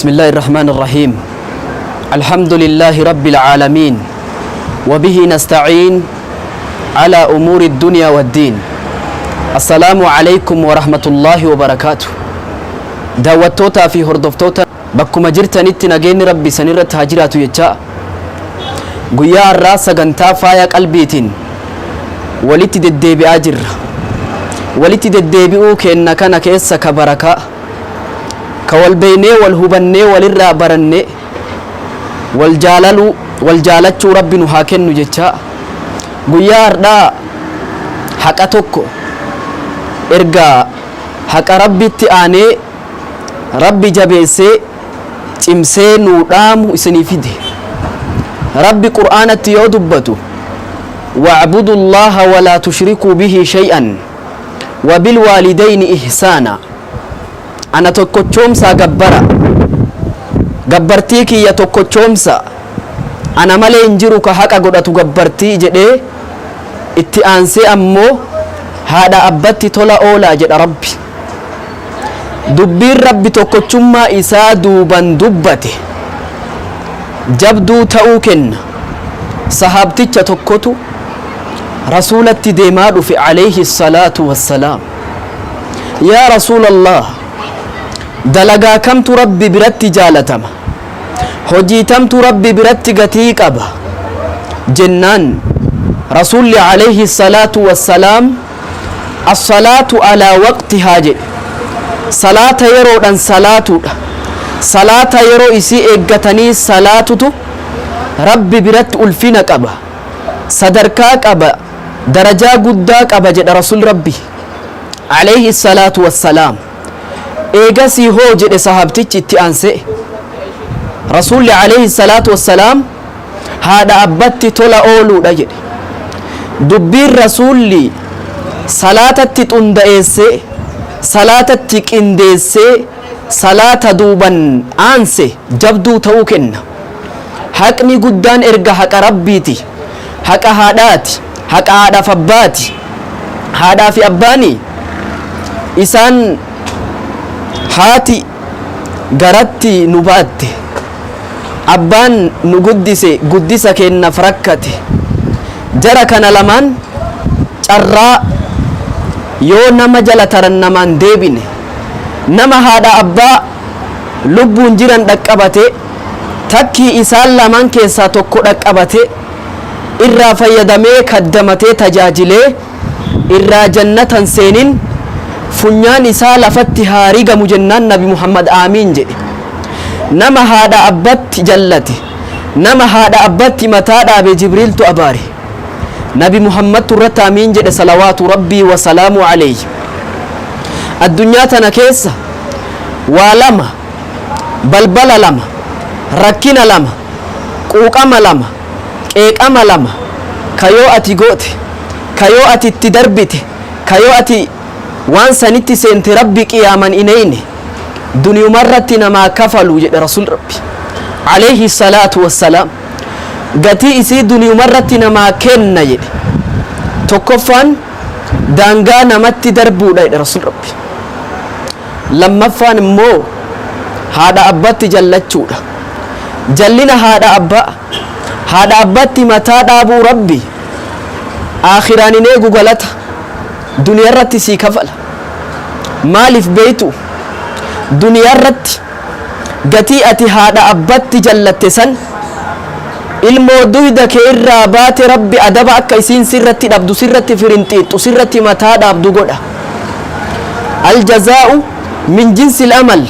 بسم الله الرحمن الرحيم الحمد لله رب العالمين وبه نستعين على أمور الدنيا والدين السلام عليكم ورحمة الله وبركاته دعوتوتا في هردفتوتا بكما جرتنيت نجين ربي سنرت هجرات يجاء قيا الراس غنتا فايا قلبيتين ولت ددبي أجر ولت ددبي كأنك نكيس كبركة كوالبيني والهبني والرا برني والجالتشو ربي نهاكن نجتشا قيار دا حقا توكو ارقا حقا ربي تآني ربي جبيسي تمسي نورامو اسني فيدي ربي قرآن تيو دبتو واعبدوا الله ولا تشركوا به شيئا وبالوالدين إحسانا أنا tokkochoomsa gabbara gabbartii kiyya tokkochoomsa ana malee injiru ka haqa godhatu gabbartii jedhee itti aansee ammoo haadha abbatti tola oola jedha rabbi dubbiin rabbi tokkochummaa isaa duuban dubbate jabduu ta'uu kenna sahaabticha tokkotu rasuulatti deemaa dhufe alayhi salaatu wassalaam yaa rasuulallah dalagaa kamtu rabbi biratti jaalatama hojii tamtu rabbi biratti gatii qaba jennaan rasuulli alayhi salaatu wassalaam as-salaatu ala waqtihaa jedhe salaata yeroodhan salaatuudha salaata yeroo isii eeggatanii salaatutu rabbi biratti ulfina qaba sadarkaa qaba darajaa guddaa qaba jedha rasuul rabbi alayhi salaatu wassalaam eegasii hoo jedhe sahaabtichi itti aanse rasuulli alayhi salaatu wassalaam haadha abbatti tola ooluudha jedhe dubbiin rasuulli salaatatti xunda'eesse salaatatti qindeesse salaata duuban aanse jabduu ta'uu kenna haqni guddaan erga haqa rabbiiti haqa haadhaati haqa haadhaaf abbaati haadhaa fi abbaani isaan haati garatti nu baatte abbaan nu guddisa kennaaf rakkate jara kana lamaan carraa yoo nama jala taran namaan deebine nama haadha abbaa lubbuun jiran dhaqqabate takkii isaan lamaan keessaa tokko dhaqqabate irraa fayyadamee kaddamatee tajaajilee irraa jannatan seenin funyaan isaa lafatti haarigamu jennaan nabi muhammad aamiin jedhe nama haadha abbatti jallate nama haadha abbatti mataa dhaabe jibriiltu abaare nabi muhammadtu irratti aamiin jedhe salawaatu rabbii wasalaamu alayhi addunyaa tana keessa waa lama balbala lama rakkina lama quuqama lama qeeqama lama kayoo ati goote kayoo ati itti darbite kayoo ati waan sanitti seente rabbi qiyaaman ineyne duniyumarratti namaa kafalu jedhe rasuul rabbi alayhi salaatu wassalaam gatii isii duniyumarratti namaa kenna jedhe tokkoffaan daangaa namatti darbuudha jedhe rasuul rabbi lammaffaan immoo haadha abbatti jallachuudha jallina haadha abbatti mataa dhaabuu rabbi aakhiraan in eegu galata duniyarratti sii kafala maaliif beeytu duniyarratti gatii ati haadha abbatti jallatte san ilmoo duyda kee irraa baate rabbi adaba akka isiin sirratti dhabdu sirratti firinxiixxu sirratti mataa dhaabdu godha aljazaa'u min jinsil amal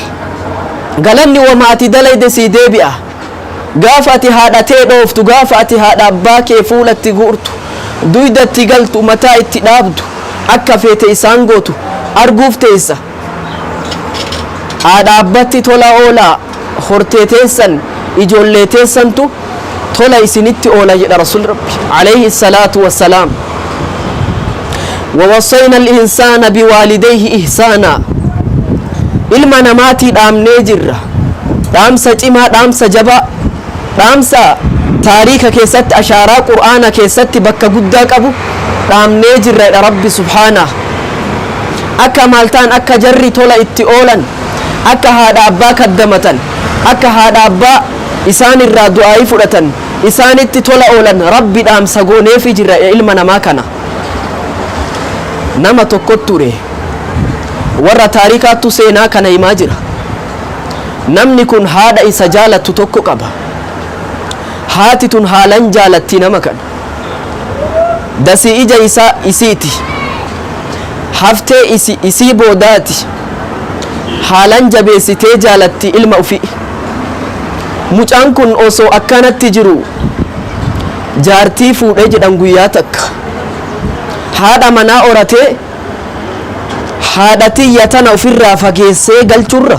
galanni wama ati dalayde sii deebi'a gaafa ati haadhatee dhooftu gaafa ati haadha abbaa kee fuulatti guurtu duydatti galtu mataa itti dhaabdu akka feete isaan gootu arguuf teessa haadha abbatti tola oolaa hortee teessan ijoollee teessantu tola isinitti oola jedha rasuul rabbi alayhi salaatu wassalaam ووصينا الإنسان بوالديه إحسانا ilma namaatii dhaamnee jirra dhaamsa cimaa dhaamsa jabaa dhaamsa taariika keessatti ashaaraa qur'aana keessatti bakka guddaa qabu dhaamnee jirra jedha rabbi subhaanahu akka maaltaan akka jarri tola itti oolan akka haadha abbaa kaddamatan akka haadha abbaa isaan irraa du'aa'ii fudhatan isaanitti tola oolan rabbi dhaamsa gooneefi jira ilma namaa kana. Nama tokkotu ture warra taarikaattu seenaa kana himaa jira. Namni kun haadha isa jaalattu tokko qaba. Haati tun haalan jaalatti nama kana. Dasii ija isaa isiiti. Haftee isii boodaati. Haalan jabeessitee jaalatti ilma ofii. Mucaan kun osoo akkanatti jiru jaartii fuudhee jedhan guyyaa takka. Haadha manaa oratee haadha tiyya tana ofirraa fageessee galchurra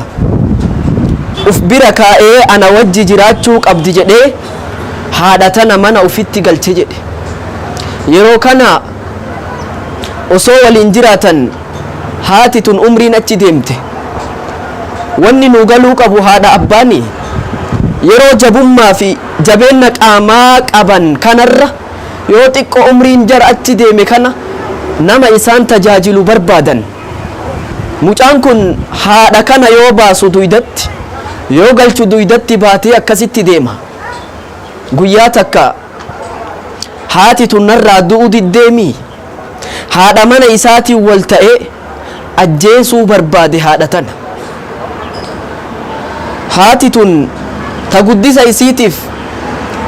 uf bira kaa'ee ana wajji jiraachuu qabdi jedhee haadha tana mana ofitti galche jedhe. Yeroo kana osoo waliin jiraatan haati tun umriin achi deemte. Wanni nu galuu qabu haadha abbaani yeroo jabummaa fi jabeenya qaamaa qaban kanarra yoo xiqqoo umriin jara achi deeme kana nama isaan tajaajilu barbaadan. Mucaan kun haadha kana yoo baasu duydatti yoo galchu duydatti baatee akkasitti deema. Guyyaa takka haati tun narraa du'u diddeemii haadha mana isaatiin wal ta'ee ajjeesuu barbaade haadha tana. Haati tun ta guddisa isiitiif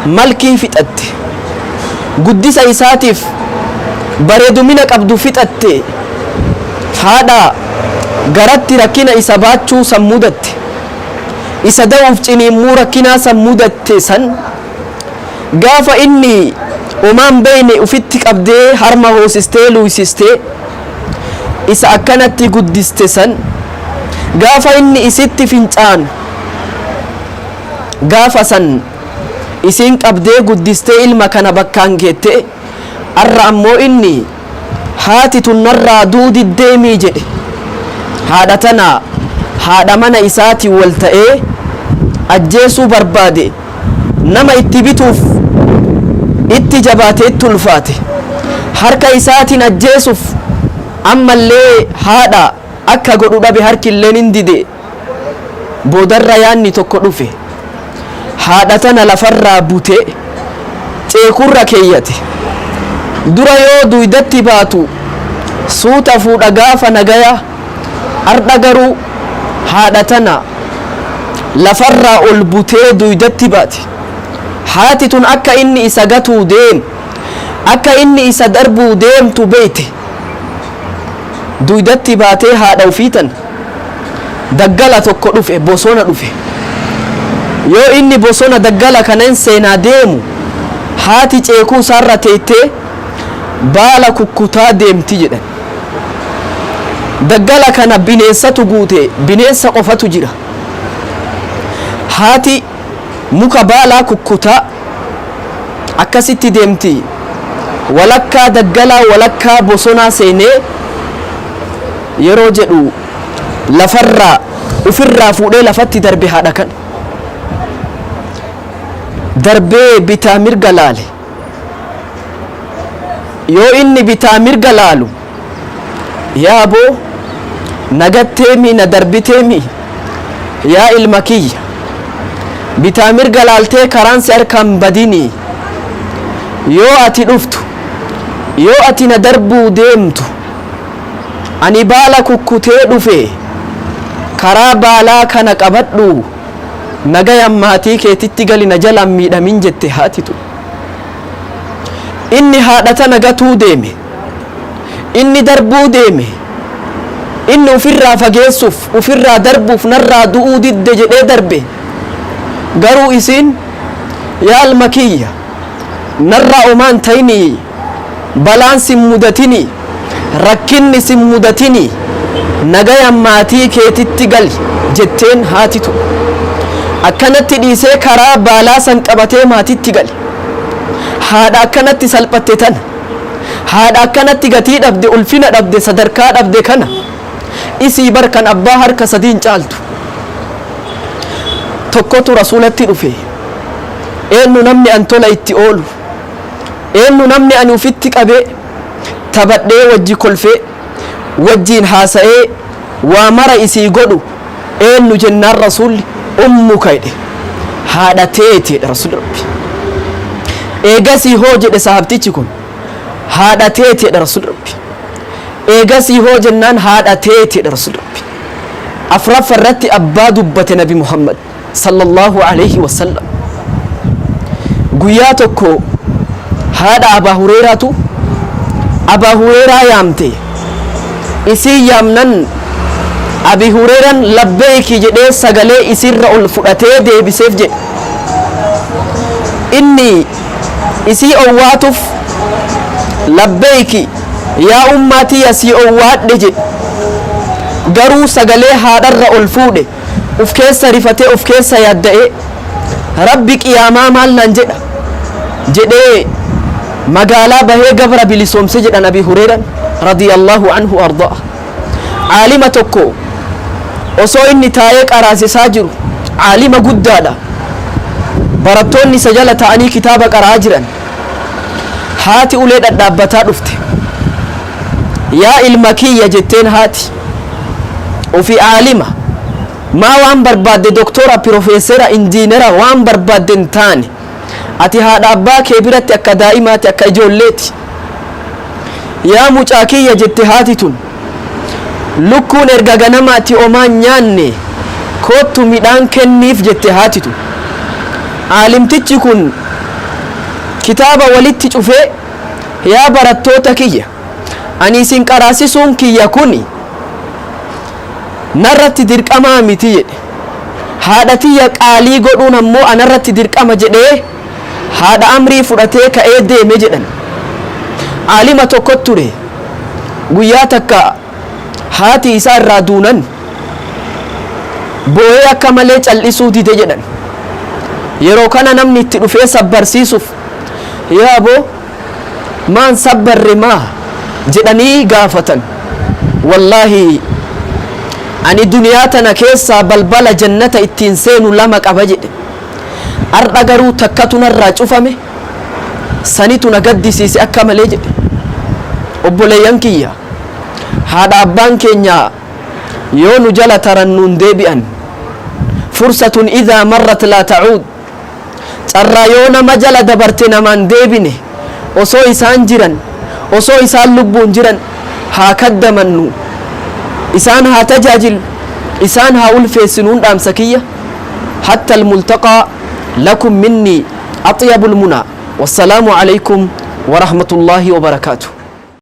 malkii fixatte, guddisa isaatiif bareedumina qabdu fixatte, haadha garatti rakkina isa baachuu san mudatte, isa da'uuf ciniinnuu rakkinaa san mudatte san gaafa inni umaan beeyne ufitti qabdee harma hoosistee luysistee isa akkanatti guddiste san gaafa inni isitti fincaanu gaafa san isiin qabdee guddistee ilma kana bakkaan geette arra ammoo inni haati tun narraa du'uu deemii jedhe. Haadha tana haadha mana isaatii wal ta'ee ajjeesuu barbaade nama itti bituuf itti jabaatee itti ulfaate harka isaatiin ajjeesuuf ammallee haadha akka godhu dhabe harkilleen hin dide. Boodarra yaanni tokko dhufe haadha tana lafarraa butee ceekurra keeyyate. Dura yoo duydatti baatu suuta fuudha gaafa nagaya ardha garuu haadha tana lafarraa ol butee duydatti baate. Haati tun akka inni isa gatuu deemu akka inni isa darbuu deemtu beeyte. Duydatti baatee haadha ufiitan daggala tokko dhufe bosona dhufe. Yoo inni bosona daggala kanan seenaa deemu haati ceekuu isaarra teettee baala kukkutaa deemti jedhan. Daggala kana bineensatu guute bineensa qofatu jira. Haati muka baalaa kukkutaa akkasitti deemti. Walakkaa daggalaa walakkaa bosonaa seenee yeroo jedhu lafarraa ufirraa fuudhee lafatti darbe haadha kana. Darbee bitaa mirga laale. Yoo inni bitaa mirga laalu yaa boo nagatteemi na darbiteemi yaa ilma kiyya bitaa mirga laaltee karaan si harkaan badini. Yoo ati dhuftu yoo ati na darbuu deemtu ani baala kukkutee dhufe karaa baalaa kana qabadhu nagayan maatii keetitti gali na jalaan miidhamin jette haati tun. Inni haadha tana gatuu deeme, inni darbuu deeme, inni ufirraa fageessuuf ufirraa darbuuf narraa du'uu didde jedhee darbe. Garuu isiin yaa ilma kiyya narraa omaan ta'ini balaan sin mudatini rakkinni sin mudatini nagayan maatii keetitti gali jetteen haati tun. Akkanatti dhiisee karaa baalaa san qabatee maatitti gali. Haadha akkanatti salphatte tana haadha akkanatti gatii dhabde ulfina dhabde sadarkaa dhabde kana isii barkan abbaa harka sadiin caaltu. Tokkotu rasuulatti dhufe eenyu namni an tola itti oolu eenyu namni ani ufitti qabee taphadhee wajji kolfee wajjiin haasa'ee waa mara isii godhu eenyu jennaan rasuulli ummuka jedhe haadha teetiidha rasuulli rabbi. Eegasii hoo jedhe sahabtichi kun haadha teetiidha rasuulli rabbi. Eegasii hoo jennaan haadha teetiidha rasuulli rabbi. Afraffaa irratti abbaa dubbate nabi Muhammad sallallahu alaihi wasallam. Guyyaa tokko haadha Abaa Hureeraatu Abaa Hureeraa yaamte. Isii yaamnan Abi Hureeraan labbeeki jedhee sagalee isirra ol fudhatee deebiseef jedhe. Inni isii owwaatuuf labbeeki yaa ummatii asii owwaadhe jedhe. Garuu sagalee haadharra ol fuudhe uf keessa rifatee uf keessa yaadda'ee rabbi qiyaamaa maal naan jedha jedhee magaalaa bahee gabra bilisoomse jedhan Abi Hureeraan radiyallahu anhu arda'a. Caalima tokko osoo inni taa'ee qaraasisaa jiru, caalima guddaadha, barattoonni isa jala ta'anii kitaaba qaraa jiran, haati ulee dhadhaabbataa dhufte. Yaa ilma kiyya jetteen haati ofii caalima maa waan barbaadde doktora, pirofeesera, injiinera waan barbaadde hin taane ati haadha abbaa kee biratti akka daa'imaati, akka ijoolleeti. Yaa mucaa kiyya jette haati tun lukkuun erga ganamaatti omaan nyaanne kottu midhaan kenniif jette haati tun. Aalimtichi kun kitaaba walitti cufee yaa barattoota kiyya ani isin qaraasisuun kiyya kuni narratti dirqamaa miti jedhe. Haadha tiyya qaalii godhuun ammoo anarratti dirqama jedhee haadha amrii fudhatee ka'ee deeme jedhan. Aalima tokko ture guyyaa takka haati isaa irraa duunan boo'ee akka malee cal'isuu dide jedhan. Yeroo kana namni itti dhufee sabbarsiisuuf yaa boo maan sabbarre maa jedhanii gaafatan. Wallaahi ani duniyaa tana keessaa balbala jannata ittiin seenu lama qaba jedhe. Har'a garuu takkatu narraa cufame sanitu na gaddisiise akka malee jedhe. Obboleeyyan kiyya haadha abbaan keenya yoo nu jala taran nuun deebi'an fursatun idhaa marrat laa tacuud, carraa yoo nama jala dabarte namaan deebine osoo isaan jiran osoo isaan lubbuun jiran haa kaddamannu, isaan haa tajaajilu, isaan haa ulfeessinuun dhaamsa kiyya. hatta almultaqaa lakum minni atyabul munaa. wassalaamu alaykum wa rahmatullaahi wa barakaatuh.